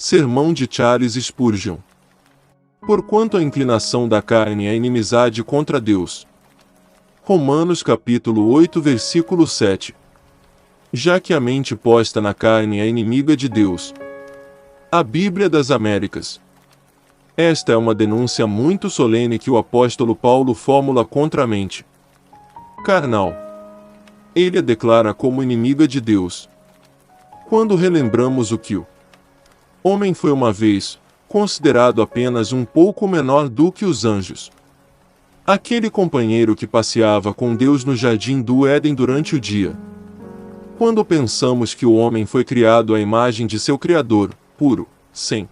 Sermão de Charles Spurgeon. Porquanto a inclinação da carne é inimizade contra Deus. Romanos capítulo 8 versículo 7. Já que a mente posta na carne é inimiga de Deus. A Bíblia das Américas. Esta é uma denúncia muito solene que o apóstolo Paulo formula contra a mente carnal. Ele a declara como inimiga de Deus. Quando relembramos o que o homem foi uma vez, considerado apenas um pouco menor do que os anjos. Aquele companheiro que passeava com Deus no jardim do Éden durante o dia. Quando pensamos que o homem foi criado à imagem de seu Criador, puro, sem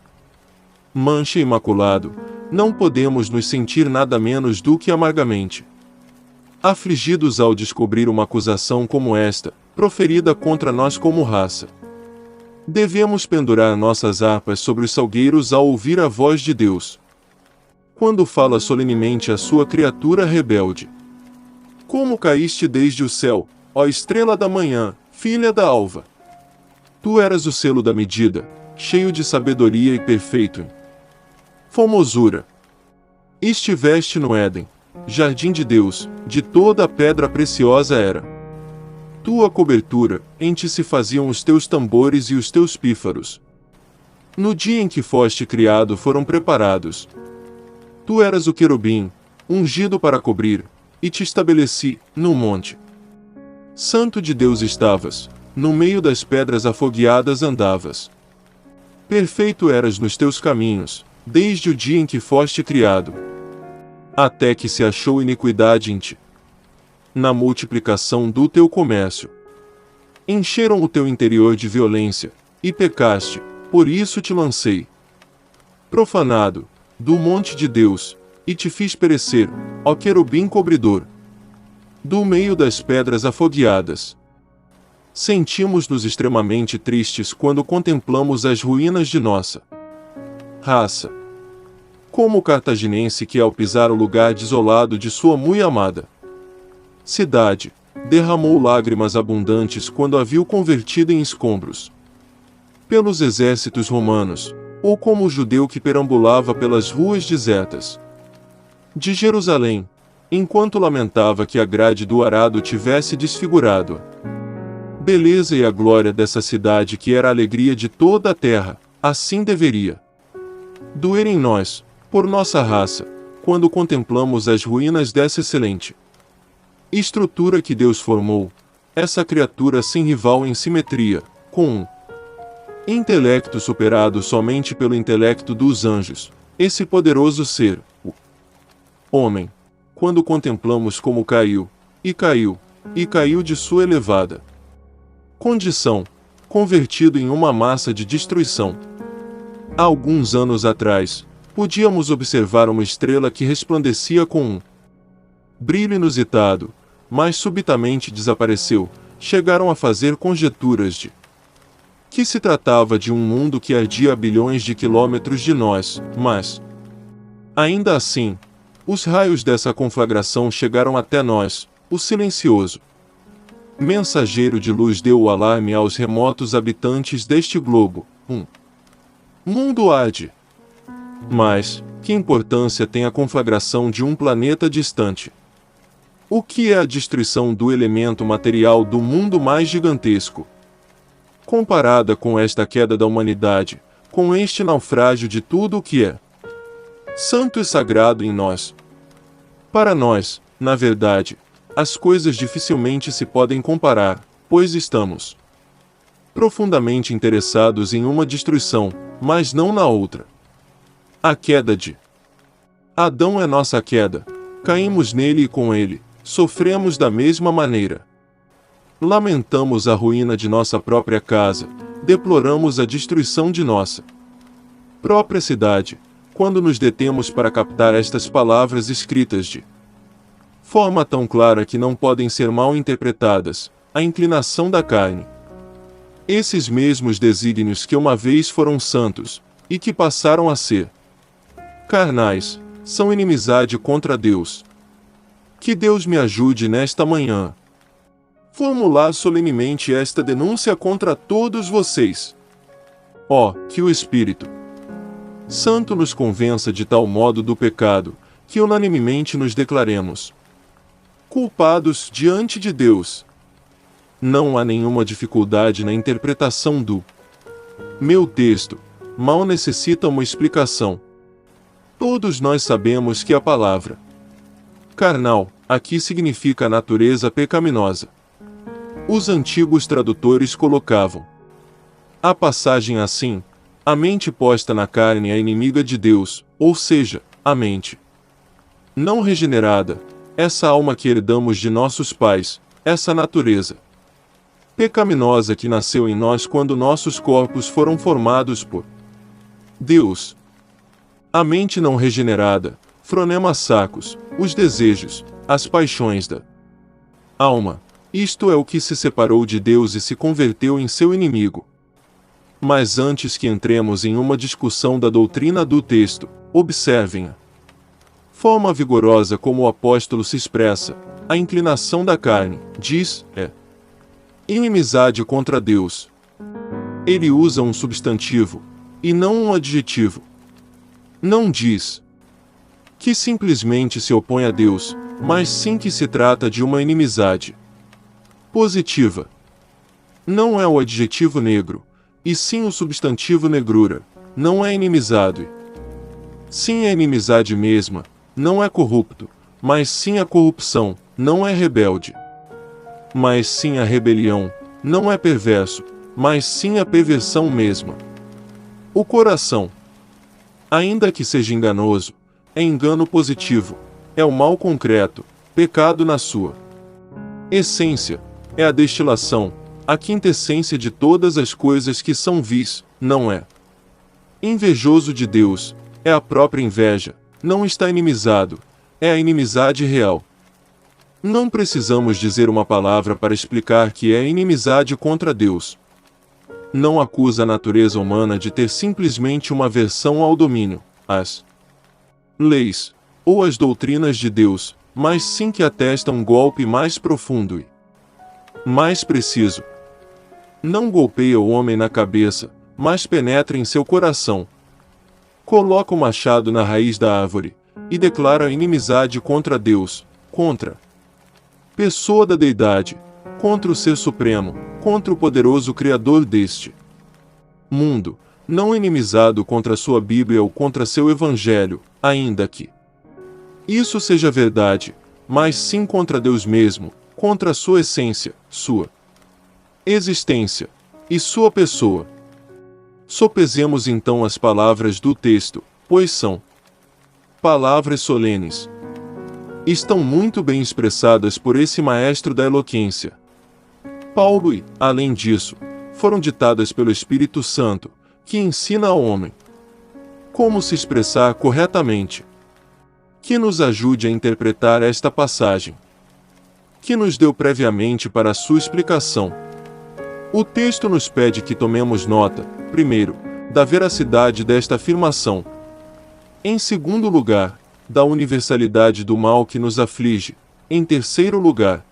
mancha e imaculado, não podemos nos sentir nada menos do que amargamente afligidos ao descobrir uma acusação como esta, proferida contra nós como raça. Devemos pendurar nossas harpas sobre os salgueiros ao ouvir a voz de Deus, quando fala solenemente à sua criatura rebelde. Como caíste desde o céu, ó estrela da manhã, filha da alva! Tu eras o selo da medida, cheio de sabedoria e perfeito em formosura. Estiveste no Éden, jardim de Deus, de toda a pedra preciosa era tua cobertura, em ti se faziam os teus tambores e os teus pífaros. No dia em que foste criado foram preparados. Tu eras o querubim, ungido para cobrir, e te estabeleci, no monte santo de Deus estavas, no meio das pedras afogueadas andavas. Perfeito eras nos teus caminhos, desde o dia em que foste criado, até que se achou iniquidade em ti. Na multiplicação do teu comércio, encheram o teu interior de violência, e pecaste, por isso te lancei profanado, do monte de Deus, e te fiz perecer, ó querubim cobridor, do meio das pedras afogueadas. Sentimos-nos extremamente tristes quando contemplamos as ruínas de nossa raça. Como o cartaginense que, ao pisar o lugar desolado de sua muito amada cidade, derramou lágrimas abundantes quando a viu convertida em escombros pelos exércitos romanos, ou como o judeu que perambulava pelas ruas desertas de Jerusalém, enquanto lamentava que a grade do arado tivesse desfigurado a beleza e a glória dessa cidade que era a alegria de toda a terra. Assim deveria doer em nós, por nossa raça, quando contemplamos as ruínas dessa excelente estrutura que Deus formou, essa criatura sem rival em simetria, com um intelecto superado somente pelo intelecto dos anjos, esse poderoso ser, o homem, quando contemplamos como caiu, e caiu, e caiu de sua elevada condição, convertido em uma massa de destruição. Há alguns anos atrás, podíamos observar uma estrela que resplandecia com um brilho inusitado, mas subitamente desapareceu. Chegaram a fazer conjecturas de que se tratava de um mundo que ardia a bilhões de quilômetros de nós, mas, ainda assim, os raios dessa conflagração chegaram até nós. O silencioso mensageiro de luz deu o alarme aos remotos habitantes deste globo. Mundo arde. Mas, que importância tem a conflagração de um planeta distante? O que é a destruição do elemento material do mundo mais gigantesco? Comparada com esta queda da humanidade, com este naufrágio de tudo o que é santo e sagrado em nós. Para nós, na verdade, as coisas dificilmente se podem comparar, pois estamos profundamente interessados em uma destruição, mas não na outra. A queda de Adão é nossa queda, caímos nele e com ele, sofremos da mesma maneira. Lamentamos a ruína de nossa própria casa, deploramos a destruição de nossa própria cidade, quando nos detemos para captar estas palavras escritas de forma tão clara que não podem ser mal interpretadas, a inclinação da carne. Esses mesmos desígnios que uma vez foram santos, e que passaram a ser carnais, são inimizade contra Deus. Que Deus me ajude nesta manhã. Formular solenemente esta denúncia contra todos vocês. Ó, que o Espírito Santo nos convença de tal modo do pecado, que unanimemente nos declaremos culpados diante de Deus. Não há nenhuma dificuldade na interpretação do meu texto, mal necessita uma explicação. Todos nós sabemos que a palavra carnal aqui significa a natureza pecaminosa. Os antigos tradutores colocavam a passagem assim: a mente posta na carne é inimiga de Deus, ou seja, a mente não regenerada, essa alma que herdamos de nossos pais, essa natureza pecaminosa que nasceu em nós quando nossos corpos foram formados por Deus. A mente não regenerada, fronema sacos, os desejos, as paixões da alma, isto é o que se separou de Deus e se converteu em seu inimigo. Mas antes que entremos em uma discussão da doutrina do texto, observem a forma vigorosa como o apóstolo se expressa. A inclinação da carne, diz, é inimizade contra Deus. Ele usa um substantivo, e não um adjetivo. Não diz que simplesmente se opõe a Deus, mas sim que se trata de uma inimizade positiva. Não é o adjetivo negro, e sim o substantivo negrura, não é inimizado e sim a inimizade mesma, não é corrupto, mas sim a corrupção, não é rebelde. Mas sim a rebelião, não é perverso, mas sim a perversão mesma. O coração, ainda que seja enganoso, é engano positivo, é o mal concreto, pecado na sua essência, é a destilação, a quintessência de todas as coisas que são vis, não é invejoso de Deus, é a própria inveja, não está inimizado, é a inimizade real. Não precisamos dizer uma palavra para explicar que é inimizade contra Deus. Não acusa a natureza humana de ter simplesmente uma aversão ao domínio, às leis, ou às doutrinas de Deus, mas sim que atesta um golpe mais profundo e mais preciso. Não golpeia o homem na cabeça, mas penetra em seu coração. Coloca o machado na raiz da árvore, e declara inimizade contra Deus, contra a pessoa da deidade, contra o Ser Supremo, contra o poderoso Criador deste mundo, não inimizado contra sua Bíblia ou contra seu Evangelho, ainda que isso seja verdade, mas sim contra Deus mesmo, contra sua essência, sua existência e sua pessoa. Sopesemos então as palavras do texto, pois são palavras solenes. Estão muito bem expressadas por esse maestro da eloquência, Paulo, e, além disso, foram ditadas pelo Espírito Santo, que ensina ao homem como se expressar corretamente. Que nos ajude a interpretar esta passagem, que nos deu previamente para a sua explicação. O texto nos pede que tomemos nota, primeiro, da veracidade desta afirmação. Em segundo lugar, da universalidade do mal que nos aflige. Em terceiro lugar,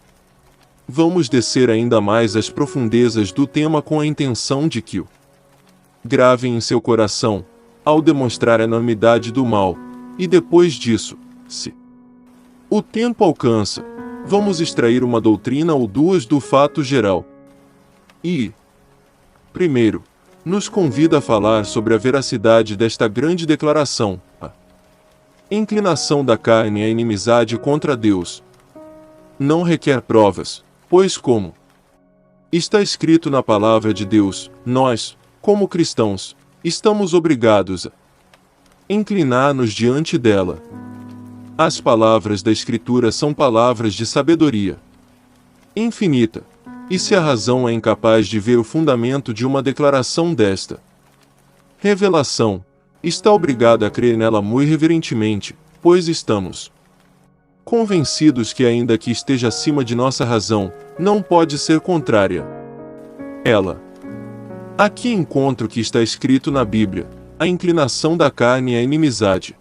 vamos descer ainda mais às profundezas do tema com a intenção de que o gravem em seu coração, ao demonstrar a enormidade do mal, e depois disso, se o tempo alcança, vamos extrair uma doutrina ou duas do fato geral. E, primeiro, nos convida a falar sobre a veracidade desta grande declaração: a inclinação da carne é inimizade contra Deus. Não requer provas, pois como está escrito na palavra de Deus, nós, como cristãos, estamos obrigados a inclinar-nos diante dela. As palavras da Escritura são palavras de sabedoria infinita, e se a razão é incapaz de ver o fundamento de uma declaração desta revelação, está obrigada a crer nela muito reverentemente, pois estamos convencidos que, ainda que esteja acima de nossa razão, não pode ser contrária a ela. Aqui encontro o que está escrito na Bíblia: a inclinação da carne é inimizade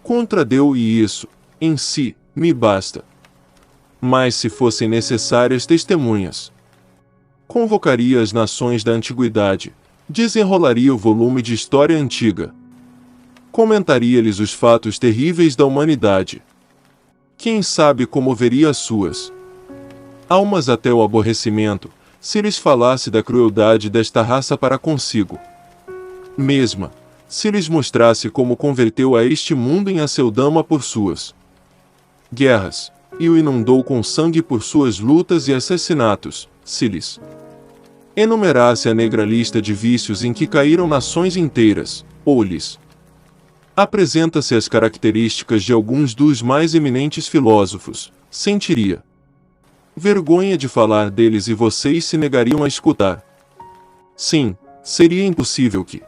contra Deus, e isso, em si, me basta. Mas se fossem necessárias testemunhas, convocaria as nações da antiguidade, Desenrolaria o volume de história antiga. Comentaria-lhes os fatos terríveis da humanidade. Quem sabe comoveria as suas almas até o aborrecimento, se lhes falasse da crueldade desta raça para consigo mesma, se lhes mostrasse como converteu a este mundo em Aceldama por suas guerras, e o inundou com sangue por suas lutas e assassinatos, se lhes enumerasse a negra lista de vícios em que caíram nações inteiras, ou lhes apresenta-se as características de alguns dos mais eminentes filósofos, sentiria vergonha de falar deles e vocês se negariam a escutar. Sim, seria impossível que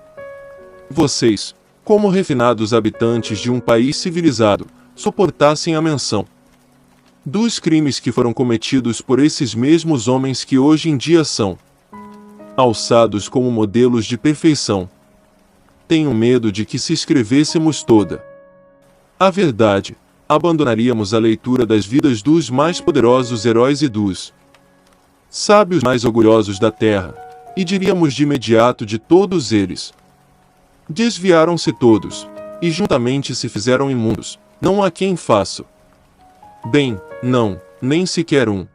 vocês, como refinados habitantes de um país civilizado, suportassem a menção dos crimes que foram cometidos por esses mesmos homens que hoje em dia são alçados como modelos de perfeição. Tenho medo de que, se escrevêssemos toda a verdade, abandonaríamos a leitura das vidas dos mais poderosos heróis e dos sábios mais orgulhosos da terra, e diríamos de imediato de todos eles: desviaram-se todos, e juntamente se fizeram imundos, não há quem faça bem, não, nem sequer um.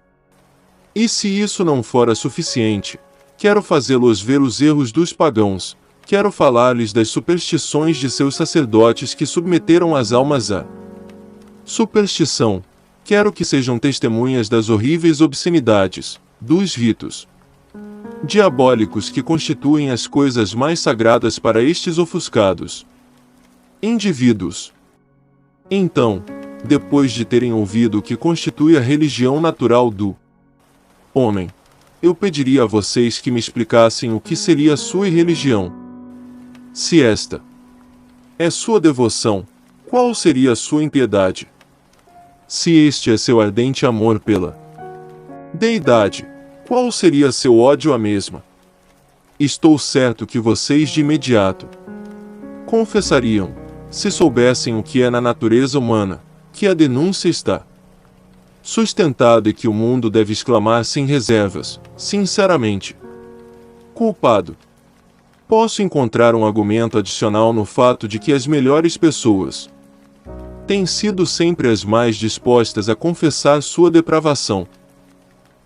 E se isso não fora suficiente, quero fazê-los ver os erros dos pagãos, quero falar-lhes das superstições de seus sacerdotes que submeteram as almas à superstição, quero que sejam testemunhas das horríveis obscenidades, dos ritos diabólicos que constituem as coisas mais sagradas para estes ofuscados indivíduos. Então, depois de terem ouvido o que constitui a religião natural do homem, eu pediria a vocês que me explicassem o que seria a sua irreligião. Se esta é sua devoção, qual seria a sua impiedade? Se este é seu ardente amor pela deidade, qual seria seu ódio à mesma? Estou certo que vocês de imediato confessariam, se soubessem o que é na natureza humana, que a denúncia está sustentada e que o mundo deve exclamar sem reservas, sinceramente: culpado. Posso encontrar um argumento adicional no fato de que as melhores pessoas têm sido sempre as mais dispostas a confessar sua depravação.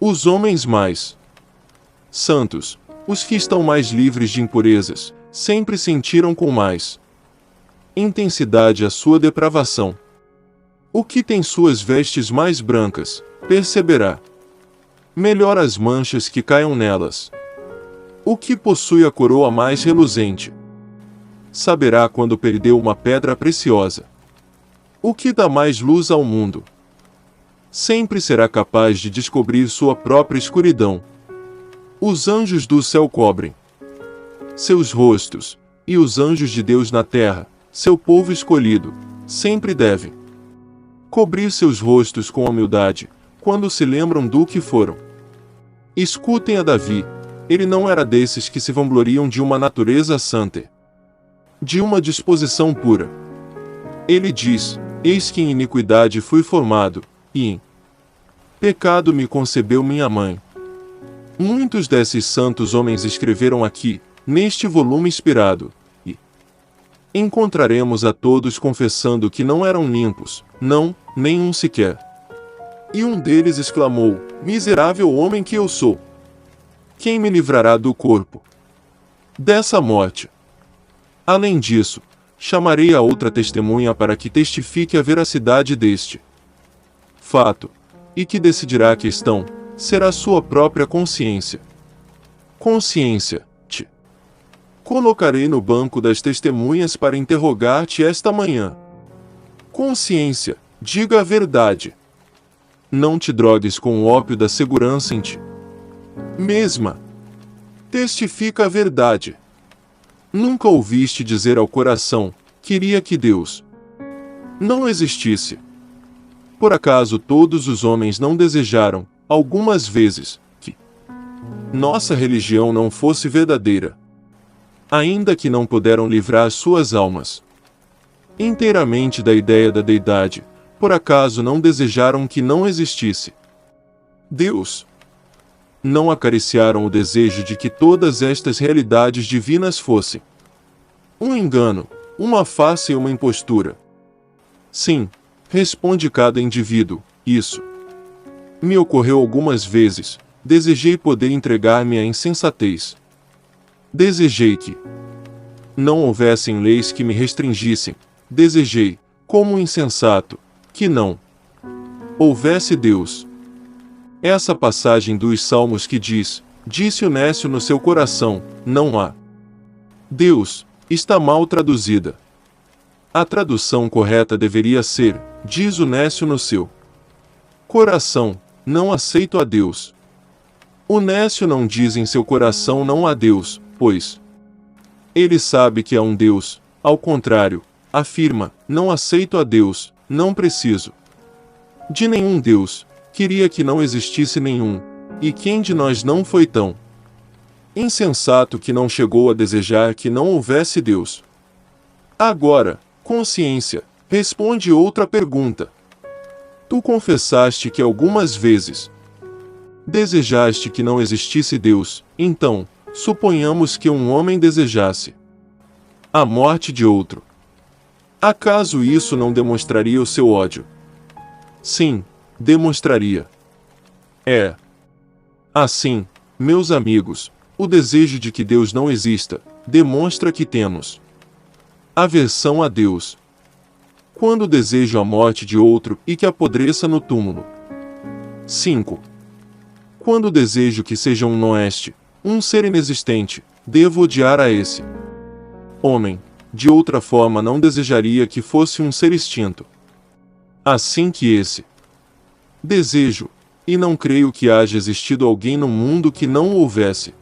Os homens mais santos, os que estão mais livres de impurezas, sempre sentiram com mais intensidade a sua depravação. O que tem suas vestes mais brancas, perceberá melhor as manchas que caiam nelas. O que possui a coroa mais reluzente, saberá quando perdeu uma pedra preciosa. O que dá mais luz ao mundo, sempre será capaz de descobrir sua própria escuridão. Os anjos do céu cobrem seus rostos, e os anjos de Deus na terra, seu povo escolhido, sempre devem cobrir seus rostos com humildade, quando se lembram do que foram. Escutem a Davi, ele não era desses que se vangloriam de uma natureza santa, de uma disposição pura. Ele diz: eis que em iniquidade fui formado, e em pecado me concebeu minha mãe. Muitos desses santos homens escreveram aqui, neste volume inspirado, e encontraremos a todos confessando que não eram limpos, não, nenhum sequer. E um deles exclamou: miserável homem que eu sou! Quem me livrará do corpo dessa morte? Além disso, chamarei a outra testemunha para que testifique a veracidade deste fato, e que decidirá a questão, será sua própria consciência. Consciência, te colocarei no banco das testemunhas para interrogar-te esta manhã. Consciência, diga a verdade. Não te drogues com o ópio da segurança em ti mesma. Testifica a verdade. Nunca ouviste dizer ao coração: queria que Deus não existisse. Por acaso todos os homens não desejaram, algumas vezes, que nossa religião não fosse verdadeira? Ainda que não puderam livrar suas almas inteiramente da ideia da deidade, por acaso não desejaram que não existisse Deus? não acariciaram o desejo de que todas estas realidades divinas fossem um engano, uma farsa e uma impostura. Sim, responde cada indivíduo, isso me ocorreu algumas vezes. Desejei poder entregar-me à insensatez. Desejei que não houvessem leis que me restringissem. Desejei, como um insensato, que não houvesse Deus. Essa passagem dos Salmos que diz, disse o nécio no seu coração, não há Deus, está mal traduzida. A tradução correta deveria ser, diz o nécio no seu coração, não aceito a Deus. O nécio não diz em seu coração não há Deus, pois ele sabe que há um Deus. Ao contrário, afirma, não aceito a Deus, não preciso de nenhum Deus, queria que não existisse nenhum, e quem de nós não foi tão insensato que não chegou a desejar que não houvesse Deus? Agora, consciência, responde outra pergunta. Tu confessaste que algumas vezes desejaste que não existisse Deus, então, suponhamos que um homem desejasse a morte de outro. Acaso isso não demonstraria o seu ódio? Sim, demonstraria. É assim, meus amigos, o desejo de que Deus não exista, demonstra que temos aversão a Deus. Quando desejo a morte de outro e que apodreça no túmulo. 5. Quando desejo que seja um noeste, um ser inexistente, devo odiar a esse homem, de outra forma não desejaria que fosse um ser extinto. Assim que esse desejo, e não creio que haja existido alguém no mundo que não o houvesse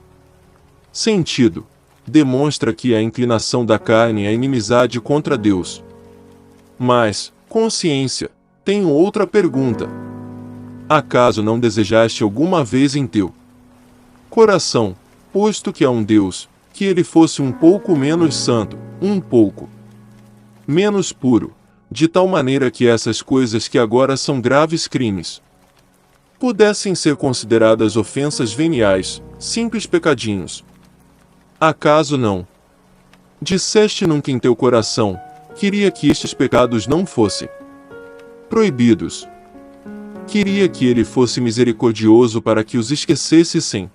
sentido, demonstra que a inclinação da carne é a inimizade contra Deus. Mas, consciência, tenho outra pergunta. Acaso não desejaste alguma vez em teu coração, posto que há um Deus, que ele fosse um pouco menos santo, um pouco menos puro, de tal maneira que essas coisas que agora são graves crimes pudessem ser consideradas ofensas veniais, simples pecadinhos? Acaso não disseste nunca em teu coração, queria que estes pecados não fossem proibidos? Queria que ele fosse misericordioso para que os esquecesse sem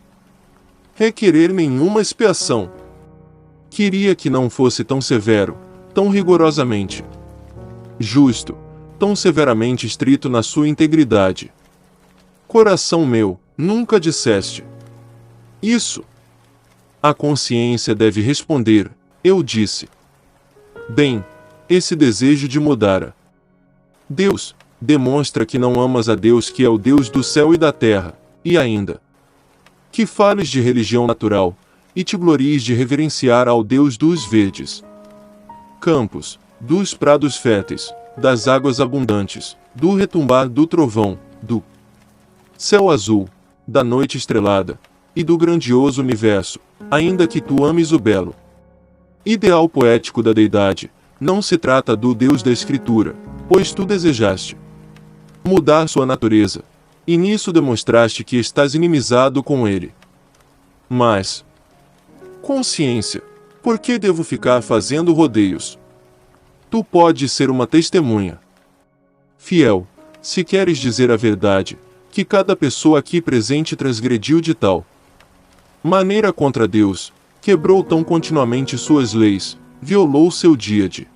requerer nenhuma expiação. Queria que não fosse tão severo, tão rigorosamente justo, tão severamente estrito na sua integridade. Coração meu, nunca disseste isso. A consciência deve responder, eu disse. Bem, esse desejo de mudar a Deus demonstra que não amas a Deus, que é o Deus do céu e da terra, e ainda que fales de religião natural, e te glories de reverenciar ao Deus dos verdes campos, dos prados férteis, das águas abundantes, do retumbar do trovão, do céu azul, da noite estrelada, e do grandioso universo, ainda que tu ames o belo ideal poético da deidade. Não se trata do Deus da Escritura, pois tu desejaste mudar sua natureza, e nisso demonstraste que estás inimizado com ele. Mas, consciência, por que devo ficar fazendo rodeios? Tu podes ser uma testemunha fiel, se queres dizer a verdade, que cada pessoa aqui presente transgrediu de tal maneira contra Deus, quebrou tão continuamente suas leis, violou seu dia de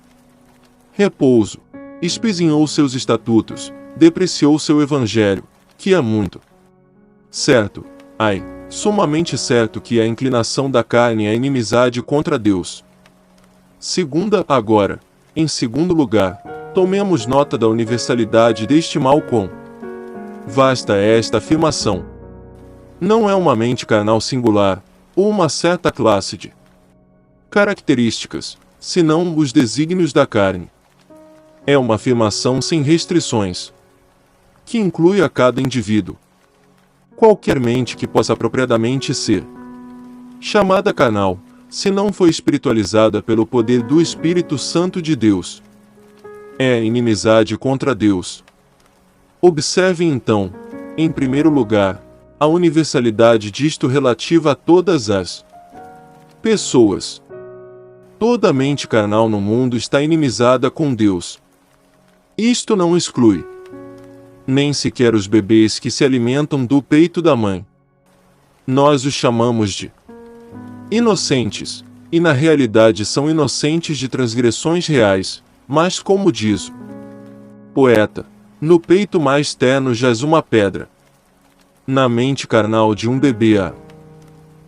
repouso, espizinhou seus estatutos, depreciou seu evangelho, que é muito certo, sumamente certo que a inclinação da carne é a inimizade contra Deus. Agora, em segundo lugar, tomemos nota da universalidade deste mal quão vasta é esta afirmação. Não é uma mente carnal singular, ou uma certa classe de características, senão os desígnios da carne. É uma afirmação sem restrições, que inclui a cada indivíduo. Qualquer mente que possa apropriadamente ser chamada carnal, se não foi espiritualizada pelo poder do Espírito Santo de Deus, é inimizade contra Deus. Observe então, em primeiro lugar, a universalidade disto relativa a todas as pessoas. Toda mente carnal no mundo está inimizada com Deus. Isto não exclui nem sequer os bebês que se alimentam do peito da mãe. Nós os chamamos de inocentes, e na realidade são inocentes de transgressões reais, mas como diz o poeta, no peito mais terno jaz uma pedra. Na mente carnal de um bebê a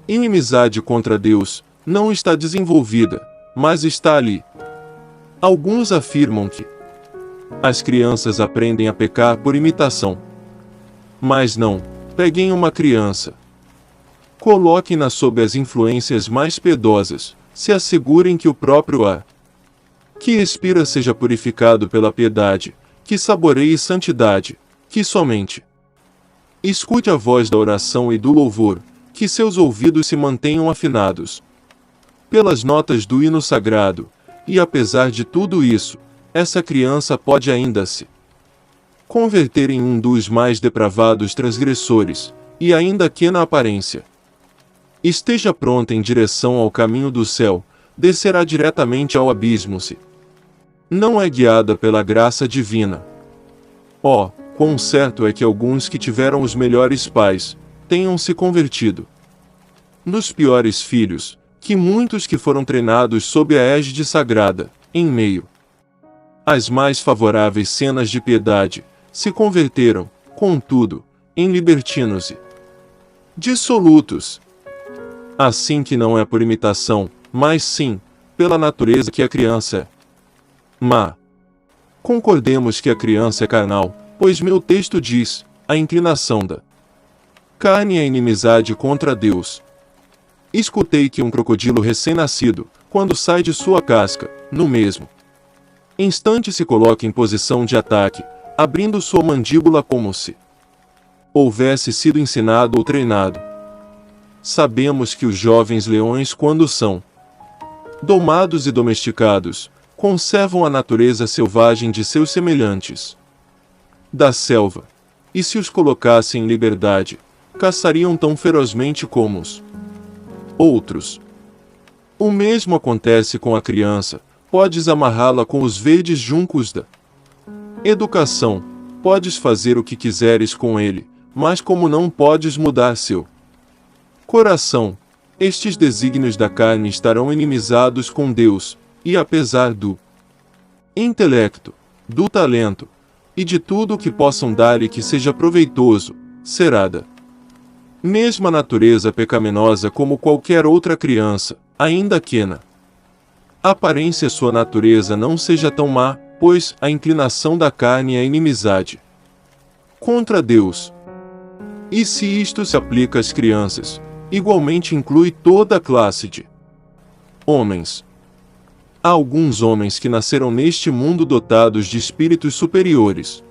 inimizade contra Deus não está desenvolvida, mas está ali. Alguns afirmam que as crianças aprendem a pecar por imitação. Mas não, peguem uma criança, coloquem-na sob as influências mais piedosas, se assegurem que o próprio ar que expira seja purificado pela piedade, que saboreie santidade, que somente escute a voz da oração e do louvor, que seus ouvidos se mantenham afinados pelas notas do hino sagrado, e apesar de tudo isso, essa criança pode ainda se converter em um dos mais depravados transgressores, e ainda que na aparência esteja pronta em direção ao caminho do céu, descerá diretamente ao abismo se não é guiada pela graça divina. Oh, quão certo é que alguns que tiveram os melhores pais tenham se convertido nos piores filhos, que muitos que foram treinados sob a égide sagrada, em meio às mais favoráveis cenas de piedade, se converteram, contudo, em libertinos e dissolutos. Assim que não é por imitação, mas sim, pela natureza que a criança é má. Concordemos que a criança é carnal, pois meu texto diz, a inclinação da carne é inimizade contra Deus. Escutei que um crocodilo recém-nascido, quando sai de sua casca, no mesmo instante se coloca em posição de ataque, abrindo sua mandíbula como se houvesse sido ensinado ou treinado. Sabemos que os jovens leões, quando são domados e domesticados, conservam a natureza selvagem de seus semelhantes da selva, e se os colocassem em liberdade, caçariam tão ferozmente como os outros. O mesmo acontece com a criança. Podes amarrá-la com os verdes juncos da educação, podes fazer o que quiseres com ele, mas como não podes mudar seu coração, estes desígnios da carne estarão inimizados com Deus, e apesar do intelecto, do talento, e de tudo o que possam dar e que seja proveitoso, será da mesma natureza pecaminosa como qualquer outra criança, ainda que na aparência sua natureza não seja tão má, pois a inclinação da carne é inimizade contra Deus. E se isto se aplica às crianças, igualmente inclui toda a classe de homens. Há alguns homens que nasceram neste mundo dotados de espíritos superiores,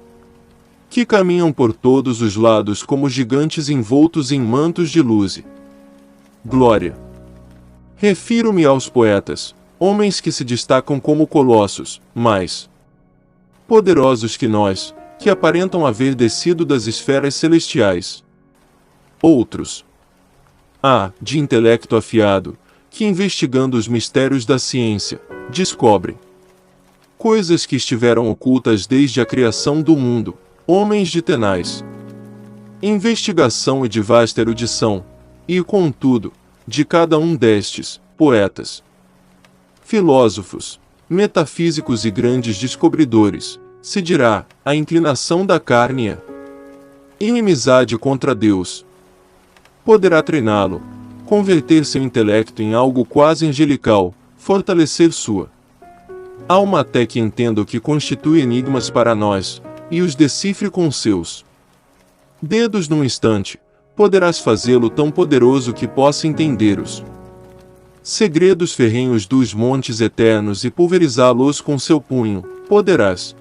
que caminham por todos os lados como gigantes envoltos em mantos de luz e glória. Refiro-me aos poetas, homens que se destacam como colossos, mais poderosos que nós, que aparentam haver descido das esferas celestiais. Outros, de intelecto afiado, que investigando os mistérios da ciência, descobrem coisas que estiveram ocultas desde a criação do mundo, homens de tenaz investigação e de vasta erudição, e, contudo, de cada um destes, poetas, filósofos, metafísicos e grandes descobridores, se dirá, a inclinação da carne é inimizade contra Deus. Poderá treiná-lo, converter seu intelecto em algo quase angelical, fortalecer sua alma até que entenda o que constitui enigmas para nós, e os decifre com seus dedos num instante, poderás fazê-lo tão poderoso que possa entender os segredos ferrenhos dos montes eternos e pulverizá-los com seu punho, poderás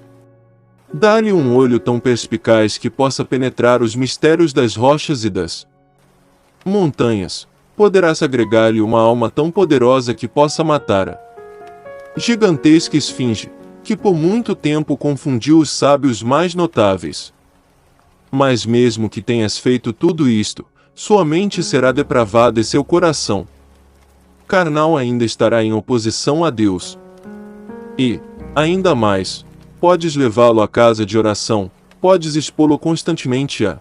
dar-lhe um olho tão perspicaz que possa penetrar os mistérios das rochas e das montanhas, poderás agregar-lhe uma alma tão poderosa que possa matar a gigantesca esfinge, que por muito tempo confundiu os sábios mais notáveis. Mas mesmo que tenhas feito tudo isto, sua mente será depravada e seu coração carnal ainda estará em oposição a Deus. E, ainda mais, podes levá-lo à casa de oração, podes expô-lo constantemente à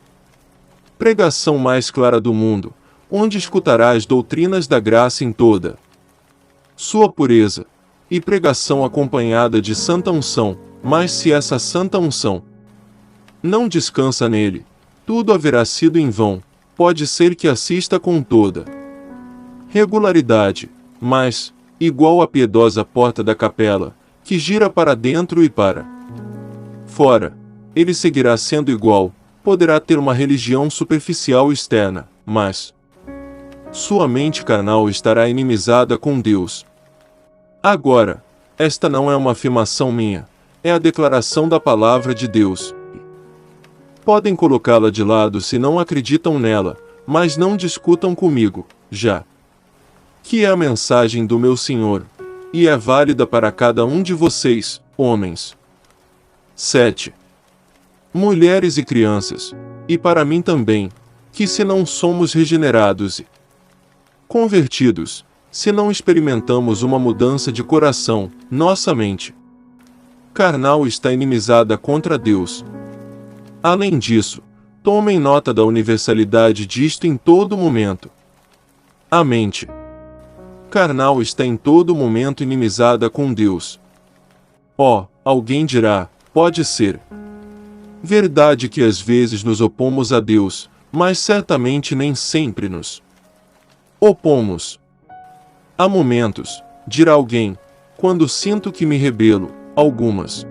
pregação mais clara do mundo, onde escutará as doutrinas da graça em toda sua pureza, e pregação acompanhada de santa unção, mas se essa santa unção não descansa nele, tudo haverá sido em vão, pode ser que assista com toda regularidade, mas, igual à piedosa porta da capela, que gira para dentro e para fora, ele seguirá sendo igual, poderá ter uma religião superficial externa, mas sua mente carnal estará inimizada com Deus. Agora, esta não é uma afirmação minha, é a declaração da palavra de Deus. Podem colocá-la de lado se não acreditam nela, mas não discutam comigo, já que é a mensagem do meu Senhor, e é válida para cada um de vocês, homens. 7. Mulheres e crianças, e para mim também, que se não somos regenerados e convertidos, se não experimentamos uma mudança de coração, nossa mente carnal está inimizada contra Deus. Além disso, tomem nota da universalidade disto em todo momento. A mente carnal está em todo momento inimizada com Deus. Alguém dirá, pode ser verdade que às vezes nos opomos a Deus, mas certamente nem sempre nos opomos. Há momentos, dirá alguém, quando sinto que me rebelo, algumas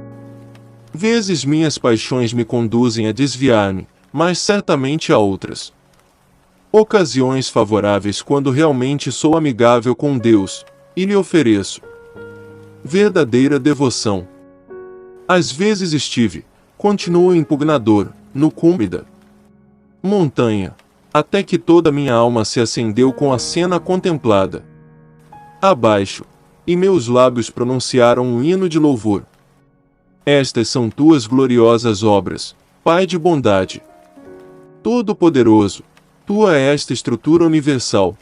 vezes minhas paixões me conduzem a desviar-me, mas certamente há outras ocasiões favoráveis quando realmente sou amigável com Deus, e lhe ofereço verdadeira devoção. Às vezes estive, continuo impugnador, no cume da montanha, até que toda minha alma se acendeu com a cena contemplada abaixo, e meus lábios pronunciaram um hino de louvor. Estas são tuas gloriosas obras, Pai de bondade Todo-Poderoso. Tua é esta estrutura universal.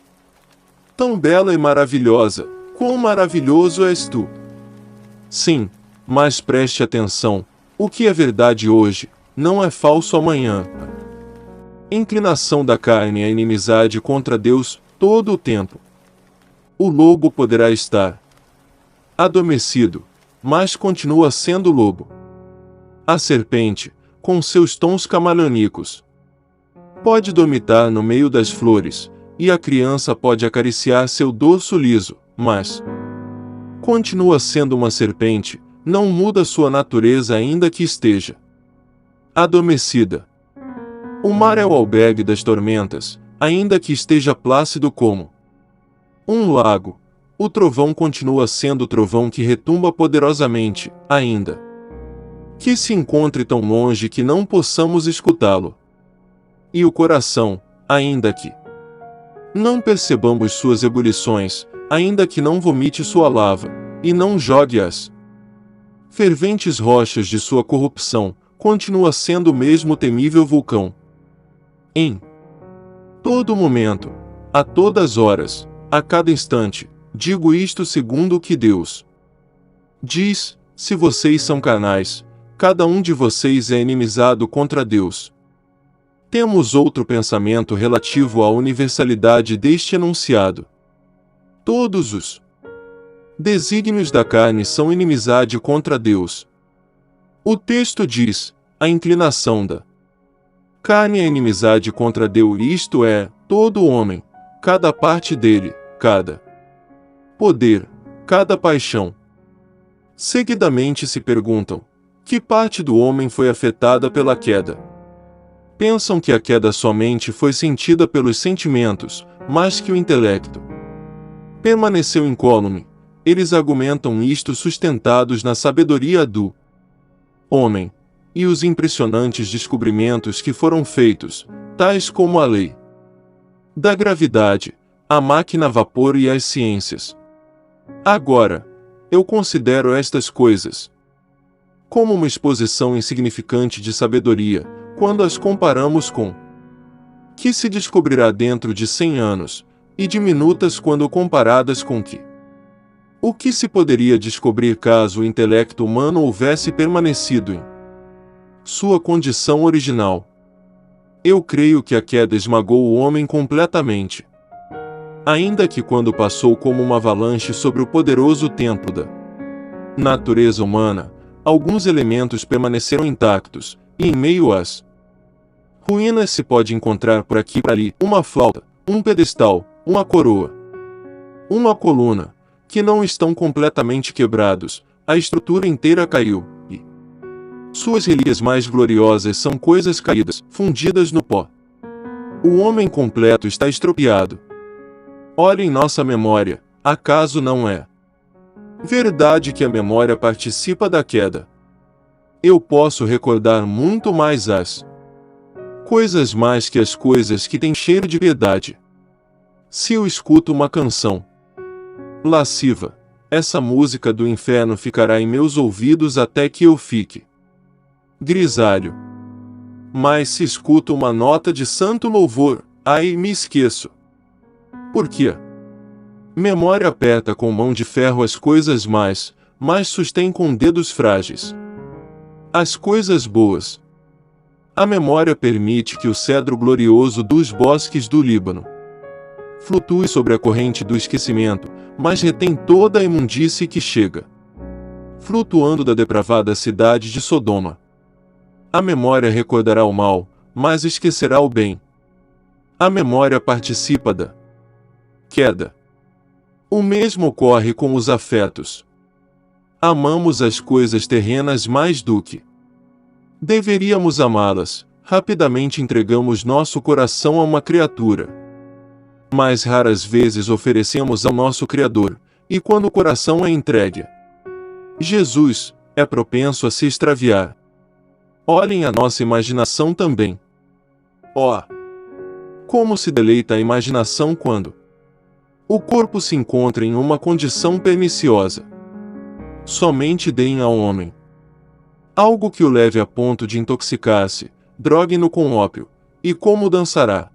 Tão bela e maravilhosa, quão maravilhoso és tu! Sim, mas preste atenção, o que é verdade hoje, não é falso amanhã. Inclinação da carne é inimizade contra Deus, todo o tempo. O lobo poderá estar adormecido, mas continua sendo lobo. A serpente, com seus tons camaleônicos, pode dormitar no meio das flores, e a criança pode acariciar seu dorso liso, mas continua sendo uma serpente, não muda sua natureza ainda que esteja adormecida. O mar é o albergue das tormentas, ainda que esteja plácido como um lago. O trovão continua sendo o trovão que retumba poderosamente, ainda que se encontre tão longe que não possamos escutá-lo. E o coração, ainda que não percebamos suas ebulições, ainda que não vomite sua lava, e não jogue as ferventes rochas de sua corrupção, continua sendo o mesmo temível vulcão. Em todo momento, a todas horas, a cada instante, digo isto segundo o que Deus diz: se vocês são carnais, cada um de vocês é inimizado contra Deus. Temos outro pensamento relativo à universalidade deste enunciado. Todos os desígnios da carne são inimizade contra Deus. O texto diz, a inclinação da carne é inimizade contra Deus, isto é, todo homem, cada parte dele, cada poder, cada paixão. Seguidamente se perguntam, que parte do homem foi afetada pela queda? Pensam que a queda somente foi sentida pelos sentimentos, mas que o intelecto permaneceu incólume. Eles argumentam isto sustentados na sabedoria do homem, e os impressionantes descobrimentos que foram feitos, tais como a lei da gravidade, a máquina a vapor e as ciências. Agora, eu considero estas coisas como uma exposição insignificante de sabedoria, quando as comparamos com que se descobrirá dentro de 100 anos, e diminutas quando comparadas com o que se poderia descobrir caso o intelecto humano houvesse permanecido em sua condição original. Eu creio que a queda esmagou o homem completamente. Ainda que quando passou como uma avalanche sobre o poderoso templo da natureza humana, alguns elementos permaneceram intactos, e em meio às ruínas se pode encontrar por aqui e por ali uma flauta, um pedestal, uma coroa, uma coluna, que não estão completamente quebrados, a estrutura inteira caiu, e suas relíquias mais gloriosas são coisas caídas, fundidas no pó. O homem completo está estropiado. Olhe em nossa memória, acaso não é verdade que a memória participa da queda? Eu posso recordar muito mais as coisas mais que as coisas que têm cheiro de piedade. Se eu escuto uma canção lasciva, essa música do inferno ficará em meus ouvidos até que eu fique grisalho. Mas se escuto uma nota de santo louvor, aí me esqueço. Por quê? Memória aperta com mão de ferro as coisas mais, mas sustém com dedos frágeis as coisas boas. A memória permite que o cedro glorioso dos bosques do Líbano flutue sobre a corrente do esquecimento, mas retém toda a imundície que chega flutuando da depravada cidade de Sodoma. A memória recordará o mal, mas esquecerá o bem. A memória participa da queda. O mesmo ocorre com os afetos. Amamos as coisas terrenas mais do que deveríamos amá-las, rapidamente entregamos nosso coração a uma criatura. Mas raras vezes oferecemos ao nosso Criador, e quando o coração é entregue Jesus, é propenso a se extraviar. Olhem a nossa imaginação também. Oh! Como se deleita a imaginação quando o corpo se encontra em uma condição perniciosa. Somente deem ao homem algo que o leve a ponto de intoxicar-se, drogue-no com ópio, e como dançará.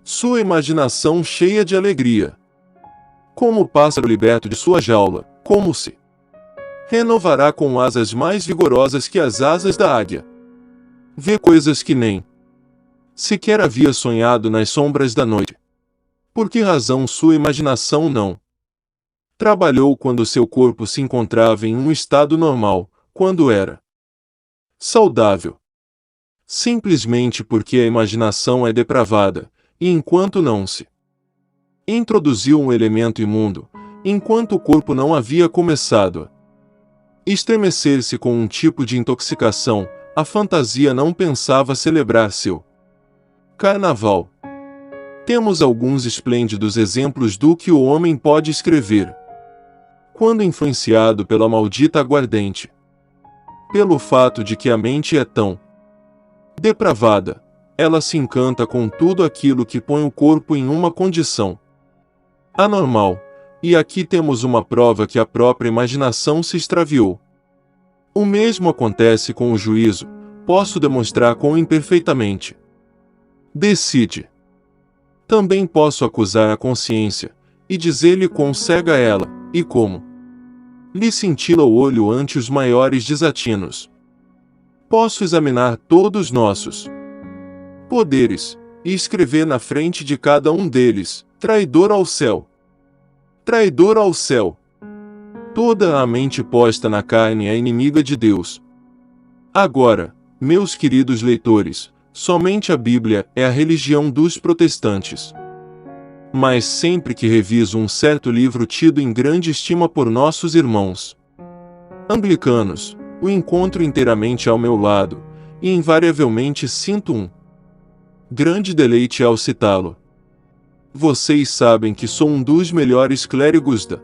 Sua imaginação cheia de alegria. Como o pássaro liberto de sua jaula, como se renovará com asas mais vigorosas que as asas da águia. Vê coisas que nem sequer havia sonhado nas sombras da noite. Por que razão sua imaginação não trabalhou quando seu corpo se encontrava em um estado normal, quando era saudável? Simplesmente porque a imaginação é depravada, e enquanto não se introduziu um elemento imundo, enquanto o corpo não havia começado a estremecer-se com um tipo de intoxicação, a fantasia não pensava celebrar seu carnaval. Temos alguns esplêndidos exemplos do que o homem pode escrever quando influenciado pela maldita aguardente. Pelo fato de que a mente é tão depravada, ela se encanta com tudo aquilo que põe o corpo em uma condição anormal, e aqui temos uma prova que a própria imaginação se extraviou. O mesmo acontece com o juízo, posso demonstrar quão imperfeitamente decide. Também posso acusar a consciência, e dizer-lhe quão cega ela, e como lhe cintila o olho ante os maiores desatinos. Posso examinar todos nossos poderes, e escrever na frente de cada um deles, traidor ao céu. Traidor ao céu. Toda a mente posta na carne é inimiga de Deus. Agora, meus queridos leitores, somente a Bíblia é a religião dos protestantes. Mas sempre que reviso um certo livro tido em grande estima por nossos irmãos anglicanos, o encontro inteiramente ao meu lado, e invariavelmente sinto um grande deleite ao citá-lo. Vocês sabem que sou um dos melhores clérigos da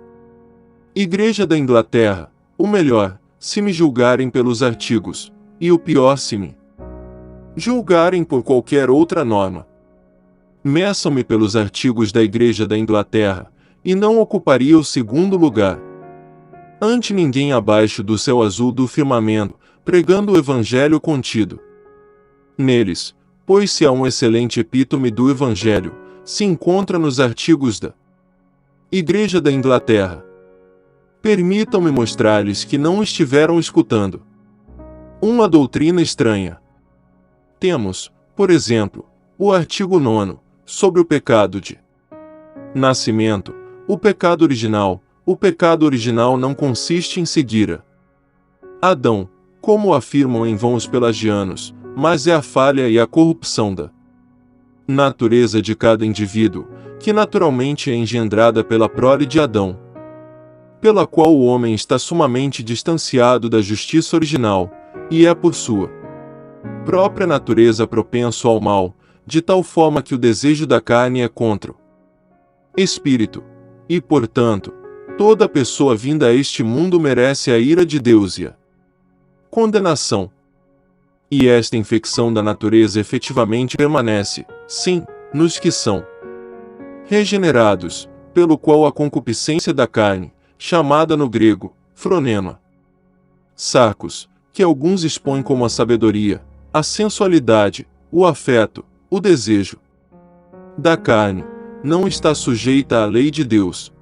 Igreja da Inglaterra, o melhor, se me julgarem pelos artigos, e o pior se me julgarem por qualquer outra norma. Meçam-me pelos artigos da Igreja da Inglaterra, e não ocuparia o segundo lugar. Ante ninguém abaixo do céu azul do firmamento, pregando o Evangelho contido neles, pois se há um excelente epítome do Evangelho, se encontra nos artigos da Igreja da Inglaterra. Permitam-me mostrar-lhes que não estiveram escutando uma doutrina estranha. Temos, por exemplo, o artigo 9, sobre o pecado de nascimento, o pecado original. O pecado original não consiste em seguir Adão, como afirmam em vão os pelagianos, mas é a falha e a corrupção da natureza de cada indivíduo, que naturalmente é engendrada pela prole de Adão, pela qual o homem está sumamente distanciado da justiça original, e é por sua própria natureza propenso ao mal, de tal forma que o desejo da carne é contra o espírito, e, portanto, toda pessoa vinda a este mundo merece a ira de Deus e a condenação. E esta infecção da natureza efetivamente permanece, sim, nos que são regenerados, pelo qual a concupiscência da carne, chamada no grego, phronema, sarcos, que alguns expõem como a sabedoria, a sensualidade, o afeto, o desejo da carne, não está sujeita à lei de Deus.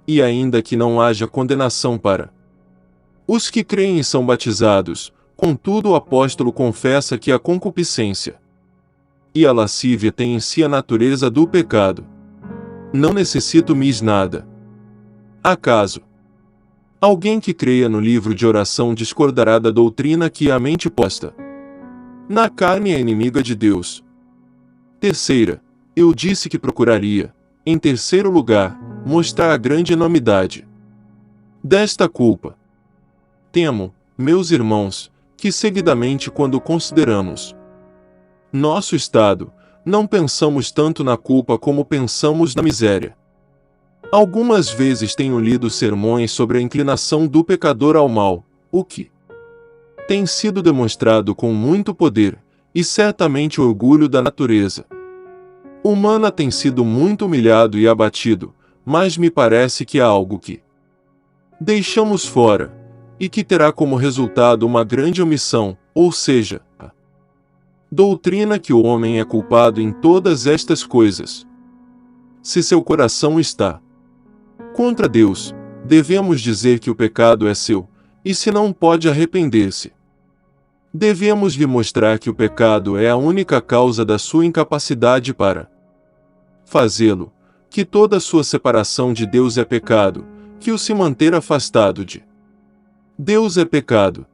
E ainda que não haja condenação para os que creem e são batizados, contudo o apóstolo confessa que a concupiscência e a lascívia têm em si a natureza do pecado. Não necessito mais nada. Acaso alguém que creia no livro de oração discordará da doutrina que a mente posta na carne é inimiga de Deus? Terceira, eu disse que procuraria, em terceiro lugar, mostrar a grande enormidade desta culpa. Temo, meus irmãos, que seguidamente quando consideramos nosso estado, não pensamos tanto na culpa como pensamos na miséria. Algumas vezes tenho lido sermões sobre a inclinação do pecador ao mal, o que tem sido demonstrado com muito poder, e certamente o orgulho da natureza humana tem sido muito humilhado e abatido, mas me parece que há algo que deixamos fora, e que terá como resultado uma grande omissão, ou seja, a doutrina que o homem é culpado em todas estas coisas. Se seu coração está contra Deus, devemos dizer que o pecado é seu, e se não pode arrepender-se, devemos lhe mostrar que o pecado é a única causa da sua incapacidade para fazê-lo, que toda sua separação de Deus é pecado, que o se manter afastado de Deus é pecado.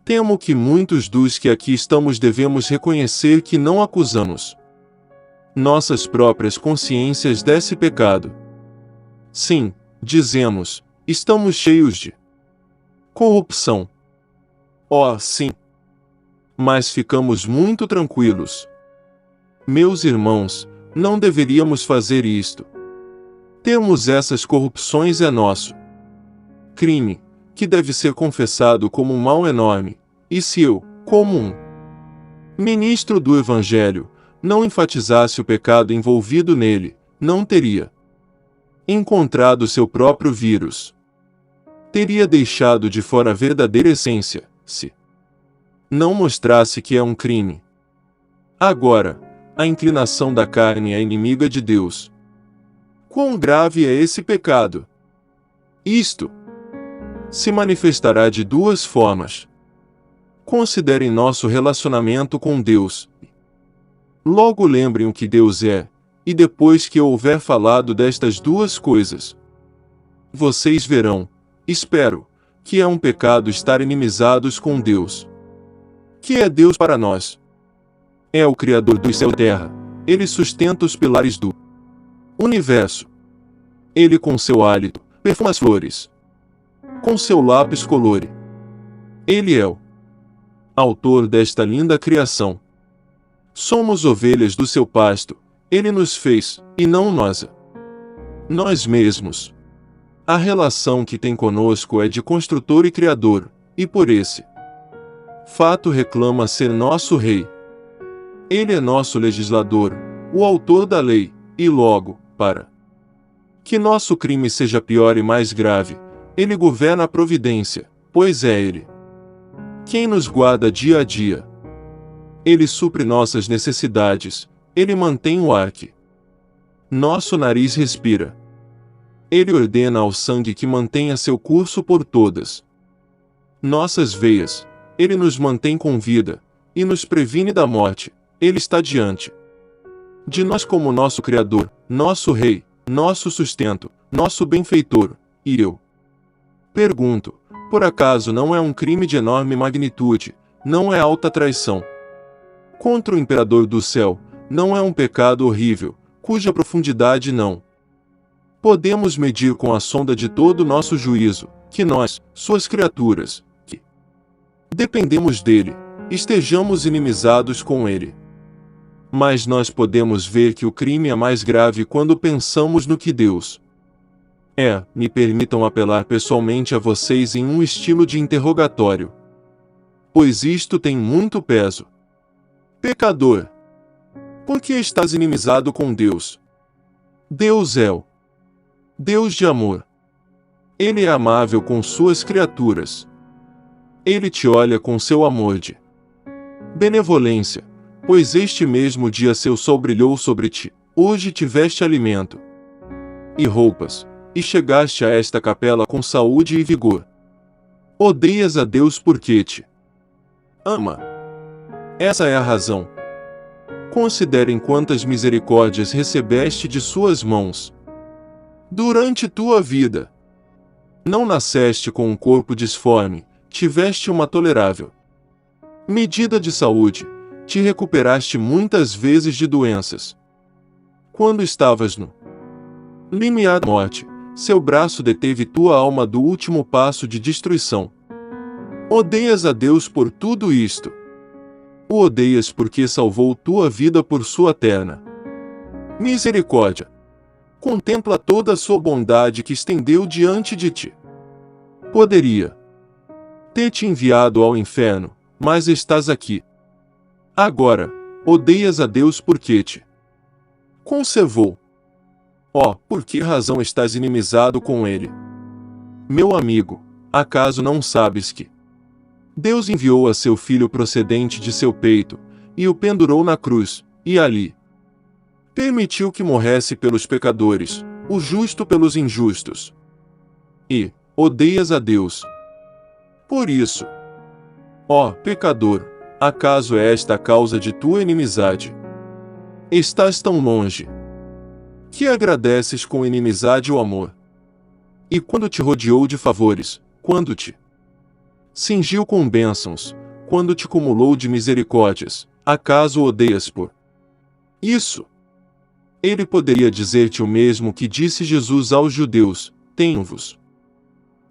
Temo que muitos dos que aqui estamos devemos reconhecer que não acusamos nossas próprias consciências desse pecado. Sim, dizemos, estamos cheios de corrupção. Oh, sim. Mas ficamos muito tranquilos. Meus irmãos, não deveríamos fazer isto. Termos essas corrupções é nosso crime, que deve ser confessado como um mal enorme, e se eu, como um ministro do Evangelho, não enfatizasse o pecado envolvido nele, não teria encontrado seu próprio vírus. Teria deixado de fora a verdadeira essência, se não mostrasse que é um crime. Agora, a inclinação da carne é inimiga de Deus. Quão grave é esse pecado? Isto se manifestará de duas formas. Considerem nosso relacionamento com Deus. Logo lembrem o que Deus é, e depois que eu houver falado destas duas coisas, vocês verão, espero, que é um pecado estar inimizados com Deus. Que é Deus para nós? É o Criador do céu e terra. Ele sustenta os pilares do universo. Ele com seu hálito perfuma as flores. Com seu lápis colore. Ele é o autor desta linda criação. Somos ovelhas do seu pasto. Ele nos fez, e não nós mesmos. A relação que tem conosco é de construtor e criador, e por esse fato reclama ser nosso rei. Ele é nosso legislador, o autor da lei, e logo, para que nosso crime seja pior e mais grave, ele governa a providência, pois é ele quem nos guarda dia a dia. Ele supre nossas necessidades, Ele mantém o ar que nosso nariz respira. Ele ordena ao sangue que mantenha seu curso por todas nossas veias, Ele nos mantém com vida, e nos previne da morte. Ele está diante de nós como nosso Criador, nosso Rei, nosso sustento, nosso benfeitor. E eu pergunto, por acaso não é um crime de enorme magnitude, não é alta traição contra o Imperador do céu, não é um pecado horrível, cuja profundidade não podemos medir com a sonda de todo o nosso juízo, que nós, suas criaturas, que dependemos dele, estejamos inimizados com ele. Mas nós podemos ver que o crime é mais grave quando pensamos no que Deus é. Me permitam apelar pessoalmente a vocês em um estilo de interrogatório, pois isto tem muito peso. Pecador, por que estás inimizado com Deus? Deus é o Deus de amor. Ele é amável com suas criaturas. Ele te olha com seu amor de benevolência, pois este mesmo dia seu sol brilhou sobre ti, hoje tiveste alimento e roupas, e chegaste a esta capela com saúde e vigor. Odeias a Deus porque te ama. Essa é a razão. Considerem quantas misericórdias recebeste de suas mãos durante tua vida. Não nasceste com um corpo disforme, tiveste uma tolerável medida de saúde, te recuperaste muitas vezes de doenças. Quando estavas no limiar da morte, seu braço deteve tua alma do último passo de destruição. Odeias a Deus por tudo isto. O odeias porque salvou tua vida por sua terna misericórdia. Contempla toda a sua bondade que estendeu diante de ti. Poderia ter te enviado ao inferno, mas estás aqui. Agora, odeias a Deus porque te conservou. Oh, por que razão estás inimizado com ele? Meu amigo, acaso não sabes que Deus enviou a seu filho procedente de seu peito, e o pendurou na cruz, e ali permitiu que morresse pelos pecadores, o justo pelos injustos. E odeias a Deus por isso. Ó pecador, acaso é esta a causa de tua inimizade? Estás tão longe que agradeces com inimizade o amor. E quando te rodeou de favores, quando te cingiu com bênçãos, quando te cumulou de misericórdias, acaso o odeias por isso? Ele poderia dizer-te o mesmo que disse Jesus aos judeus: tenho-vos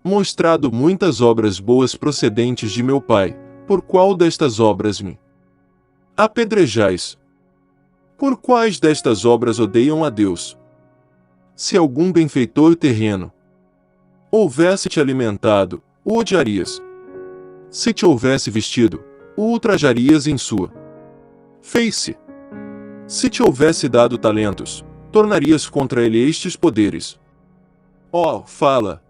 mostrado muitas obras boas procedentes de meu Pai, por qual destas obras me apedrejais? Por quais destas obras odeiam a Deus? Se algum benfeitor terreno houvesse te alimentado, o odiarias. Se te houvesse vestido, o ultrajarias em sua face. Se te houvesse dado talentos, tornarias contra ele estes poderes. Oh, fala!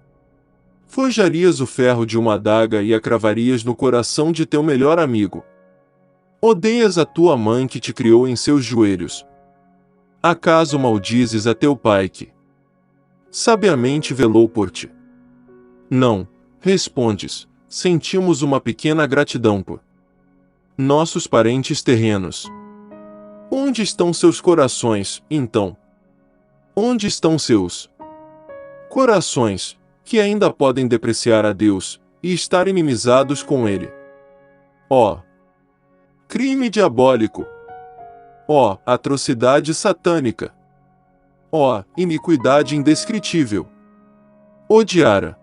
Forjarias o ferro de uma adaga e a cravarias no coração de teu melhor amigo. Odeias a tua mãe que te criou em seus joelhos. Acaso maldizes a teu pai que sabiamente velou por ti? Não, respondes, sentimos uma pequena gratidão por nossos parentes terrenos. Onde estão seus corações, então? Onde estão seus corações, que ainda podem depreciar a Deus, e estar inimizados com Ele? Ó crime diabólico! Ó atrocidade satânica! Ó iniquidade indescritível! Odiara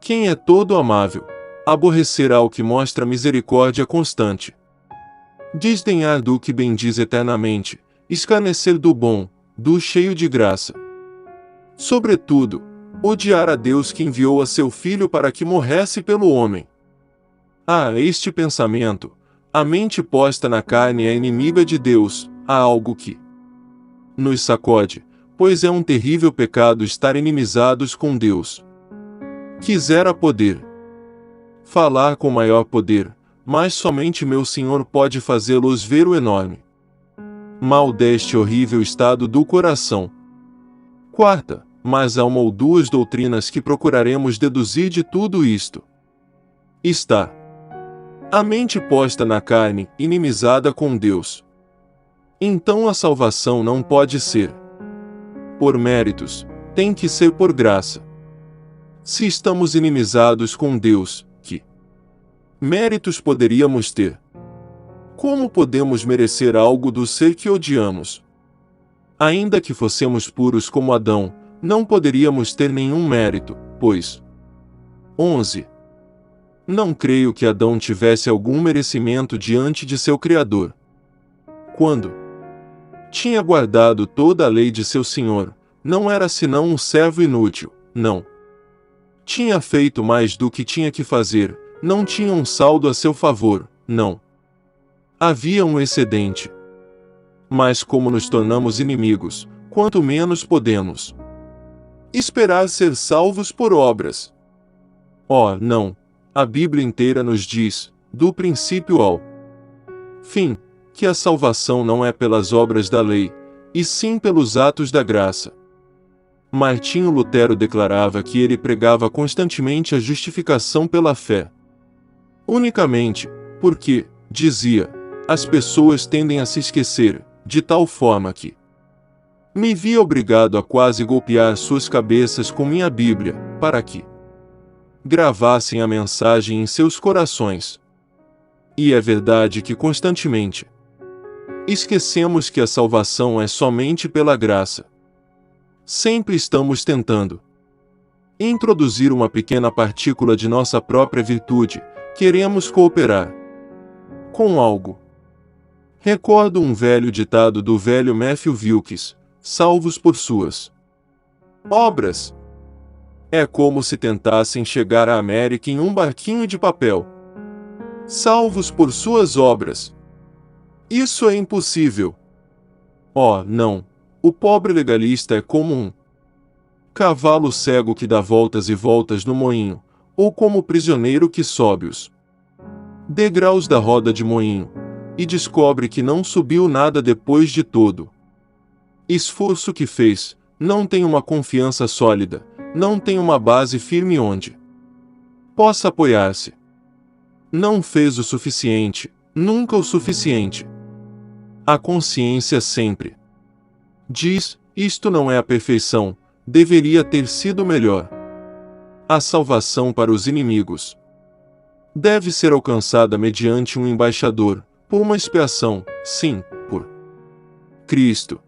quem é todo amável, aborrecerá o que mostra misericórdia constante. Desdenhar do que bendiz eternamente, escarnecer do bom, do cheio de graça. Sobretudo, odiar a Deus que enviou a seu Filho para que morresse pelo homem. Ah, este pensamento, a mente posta na carne é inimiga de Deus, há algo que nos sacode, pois é um terrível pecado estar inimizados com Deus. Quisera poder falar com maior poder, mas somente meu Senhor pode fazê-los ver o enorme mal deste horrível estado do coração. Quarta, mas há uma ou duas doutrinas que procuraremos deduzir de tudo isto. Está a mente posta na carne, inimizada com Deus. Então a salvação não pode ser por méritos, tem que ser por graça. Se estamos inimizados com Deus, que méritos poderíamos ter? Como podemos merecer algo do ser que odiamos? Ainda que fossemos puros como Adão, não poderíamos ter nenhum mérito, pois 11. Não creio que Adão tivesse algum merecimento diante de seu Criador. Quando tinha guardado toda a lei de seu Senhor, não era senão um servo inútil, não tinha feito mais do que tinha que fazer, não tinha um saldo a seu favor, não havia um excedente. Mas como nos tornamos inimigos, quanto menos podemos esperar ser salvos por obras. Oh, não! A Bíblia inteira nos diz, do princípio ao fim, que a salvação não é pelas obras da lei, e sim pelos atos da graça. Martinho Lutero declarava que ele pregava constantemente a justificação pela fé. Unicamente, porque, dizia, as pessoas tendem a se esquecer, de tal forma que me via obrigado a quase golpear suas cabeças com minha Bíblia, para que gravassem a mensagem em seus corações. E é verdade que constantemente esquecemos que a salvação é somente pela graça. Sempre estamos tentando introduzir uma pequena partícula de nossa própria virtude, queremos cooperar com algo. Recordo um velho ditado do velho Matthew Wilkes: salvos por suas obras. É como se tentassem chegar à América em um barquinho de papel. Salvos por suas obras. Isso é impossível. Oh, não! O pobre legalista é como um cavalo cego que dá voltas e voltas no moinho, ou como o prisioneiro que sobe os degraus da roda de moinho, e descobre que não subiu nada depois de todo esforço que fez, não tem uma confiança sólida, não tem uma base firme onde possa apoiar-se. Não fez o suficiente, nunca o suficiente. A consciência sempre diz, isto não é a perfeição, deveria ter sido melhor. A salvação para os inimigos deve ser alcançada mediante um embaixador, por uma expiação, sim, por Cristo.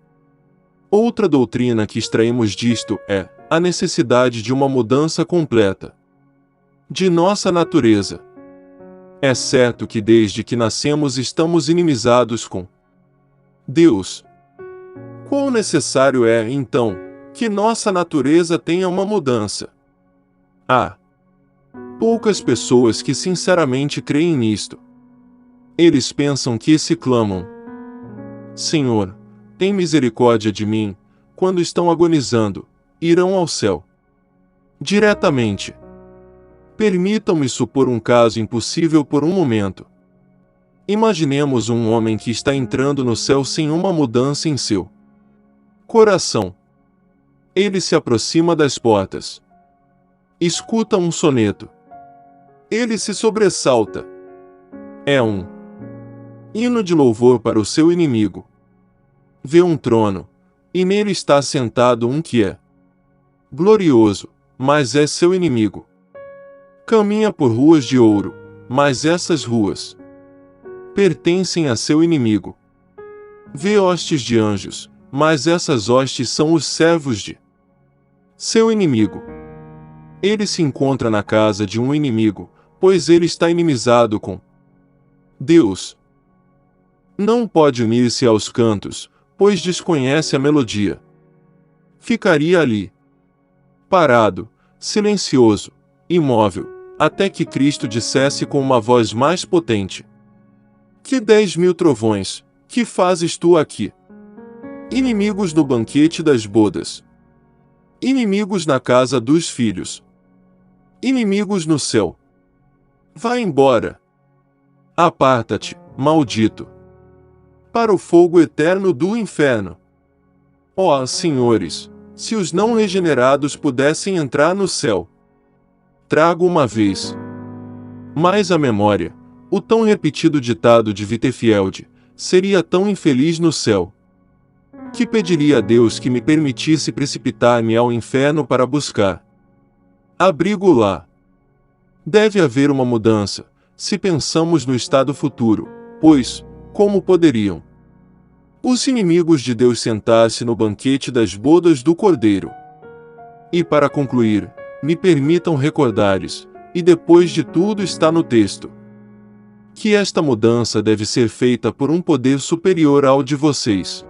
Outra doutrina que extraímos disto é a necessidade de uma mudança completa de nossa natureza. É certo que desde que nascemos estamos inimizados com Deus. Quão necessário é, então, que nossa natureza tenha uma mudança? Há poucas pessoas que sinceramente creem nisto. Eles pensam que se clamam: Senhor, tem misericórdia de mim, quando estão agonizando, irão ao céu diretamente. Permitam-me supor um caso impossível por um momento. Imaginemos um homem que está entrando no céu sem uma mudança em seu coração. Ele se aproxima das portas. Escuta um soneto. Ele se sobressalta. É um hino de louvor para o seu inimigo. Vê um trono, e nele está sentado um que é glorioso, mas é seu inimigo. Caminha por ruas de ouro, mas essas ruas pertencem a seu inimigo. Vê hostes de anjos, mas essas hostes são os servos de seu inimigo. Ele se encontra na casa de um inimigo, pois ele está inimizado com Deus. Não pode unir-se aos cantos, pois desconhece a melodia. Ficaria ali, parado, silencioso, imóvel, até que Cristo dissesse com uma voz mais potente: Que 10.000 trovões, que fazes tu aqui? Inimigos no banquete das bodas. Inimigos na casa dos filhos. Inimigos no céu. Vá embora. Aparta-te, maldito, para o fogo eterno do inferno. Ó, senhores, se os não regenerados pudessem entrar no céu. Trago uma vez mais à memória o tão repetido ditado de Wittefeld: seria tão infeliz no céu, que pediria a Deus que me permitisse precipitar-me ao inferno para buscar abrigo lá. Deve haver uma mudança, se pensamos no estado futuro, pois, como poderiam os inimigos de Deus sentar-se no banquete das bodas do Cordeiro? E para concluir, me permitam recordar-lhes, e depois de tudo está no texto, que esta mudança deve ser feita por um poder superior ao de vocês.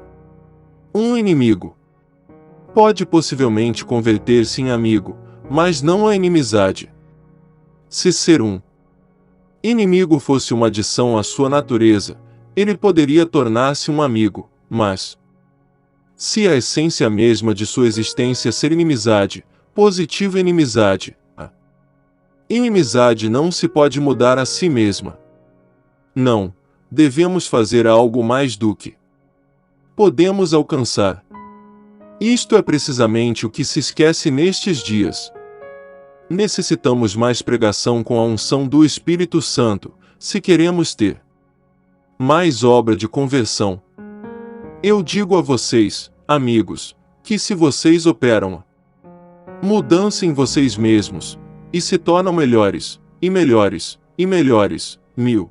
Um inimigo pode possivelmente converter-se em amigo, mas não a inimizade. Se ser um inimigo fosse uma adição à sua natureza, ele poderia tornar-se um amigo, mas se a essência mesma de sua existência ser inimizade, positiva inimizade, a inimizade não se pode mudar a si mesma. Não, devemos fazer algo mais do que podemos alcançar. Isto é precisamente o que se esquece nestes dias. Necessitamos mais pregação com a unção do Espírito Santo, se queremos ter mais obra de conversão. Eu digo a vocês, amigos, que se vocês operam a mudança em vocês mesmos, e se tornam melhores, e melhores, e melhores, 1000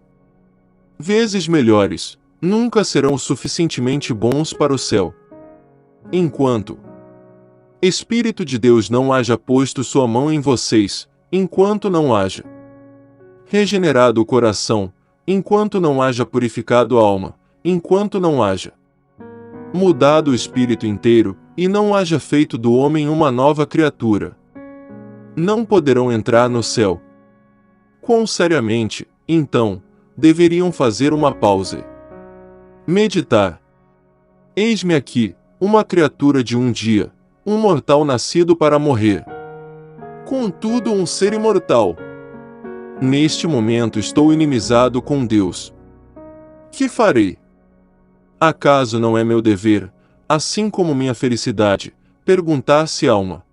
vezes melhores, nunca serão o suficientemente bons para o céu. Enquanto Espírito de Deus não haja posto sua mão em vocês, enquanto não haja regenerado o coração, enquanto não haja purificado a alma, enquanto não haja mudado o espírito inteiro, e não haja feito do homem uma nova criatura, não poderão entrar no céu. Quão seriamente, então, deveriam fazer uma pausa. Meditar. Eis-me aqui, uma criatura de um dia, um mortal nascido para morrer. Contudo, um ser imortal. Neste momento estou inimizado com Deus. Que farei? Acaso não é meu dever, assim como minha felicidade, perguntar-se a uma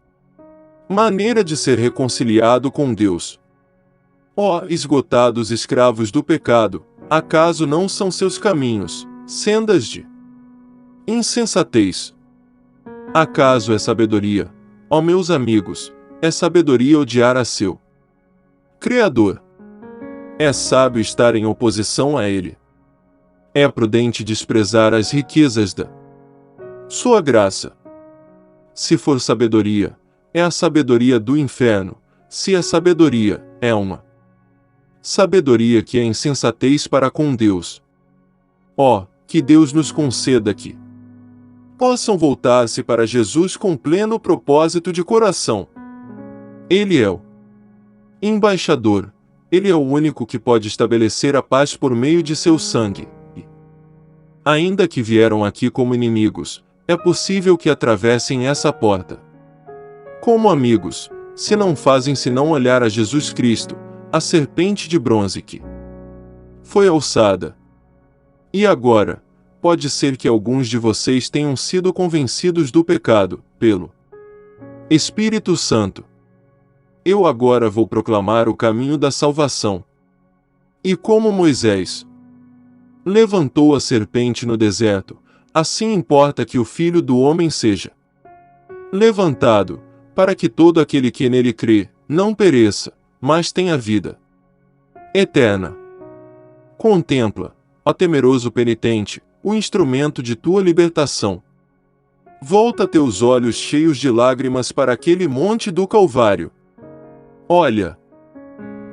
maneira de ser reconciliado com Deus? Ó, esgotados escravos do pecado, acaso não são seus caminhos sendas de insensatez? Acaso é sabedoria, ó meus amigos, é sabedoria odiar a seu Criador? É sábio estar em oposição a Ele? É prudente desprezar as riquezas da sua graça? Se for sabedoria, é a sabedoria do inferno, se a sabedoria é uma sabedoria que é insensatez para com Deus. Ó, que Deus nos conceda que possam voltar-se para Jesus com pleno propósito de coração. Ele é o embaixador, Ele é o único que pode estabelecer a paz por meio de seu sangue. E, ainda que vieram aqui como inimigos, é possível que atravessem essa porta como amigos, se não fazem senão olhar a Jesus Cristo, a serpente de bronze que foi alçada. E agora, pode ser que alguns de vocês tenham sido convencidos do pecado, pelo Espírito Santo. Eu agora vou proclamar o caminho da salvação. E como Moisés levantou a serpente no deserto, assim importa que o Filho do Homem seja levantado, para que todo aquele que nele crê, não pereça, mas tenha vida eterna. Contempla, ó temeroso penitente, o instrumento de tua libertação. Volta teus olhos cheios de lágrimas para aquele monte do Calvário. Olha,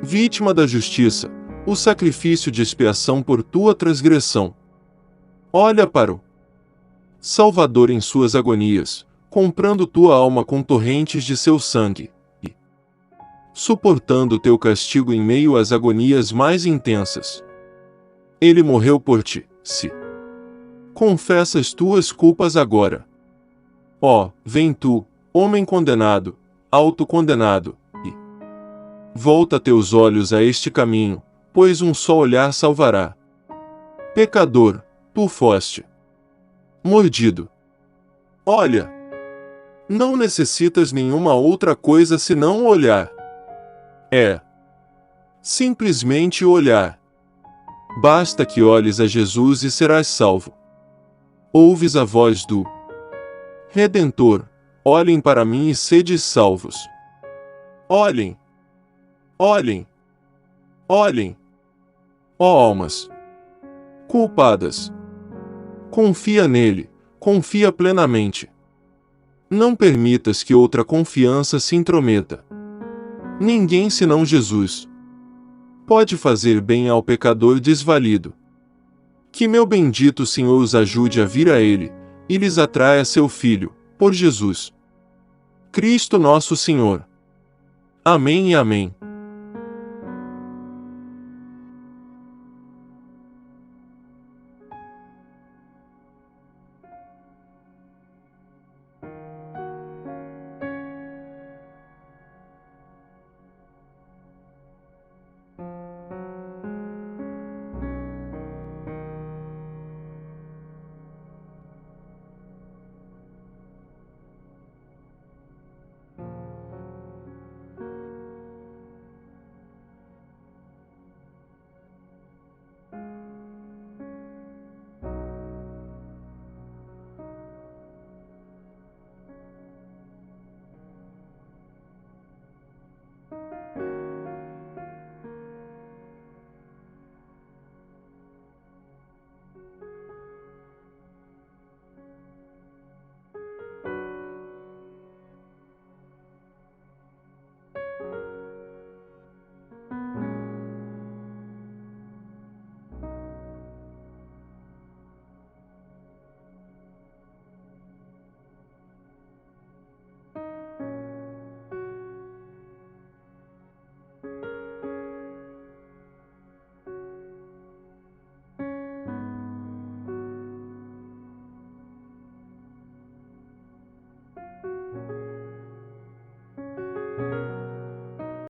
vítima da justiça, o sacrifício de expiação por tua transgressão. Olha para o Salvador em suas agonias, comprando tua alma com torrentes de seu sangue, e suportando teu castigo em meio às agonias mais intensas. Ele morreu por ti, se confessas tuas culpas agora. Ó, vem tu, homem condenado, autocondenado, e volta teus olhos a este caminho, pois um só olhar salvará. Pecador, tu foste mordido. Olha! Não necessitas nenhuma outra coisa senão olhar. É simplesmente olhar. Basta que olhes a Jesus e serás salvo. Ouves a voz do Redentor: olhem para mim e sedes salvos. Olhem! Olhem! Olhem! Ó almas culpadas! Confia nele, confia plenamente. Não permitas que outra confiança se intrometa. Ninguém senão Jesus pode fazer bem ao pecador desvalido. Que meu bendito Senhor os ajude a vir a Ele, e lhes atraia seu Filho, por Jesus Cristo nosso Senhor. Amém e amém.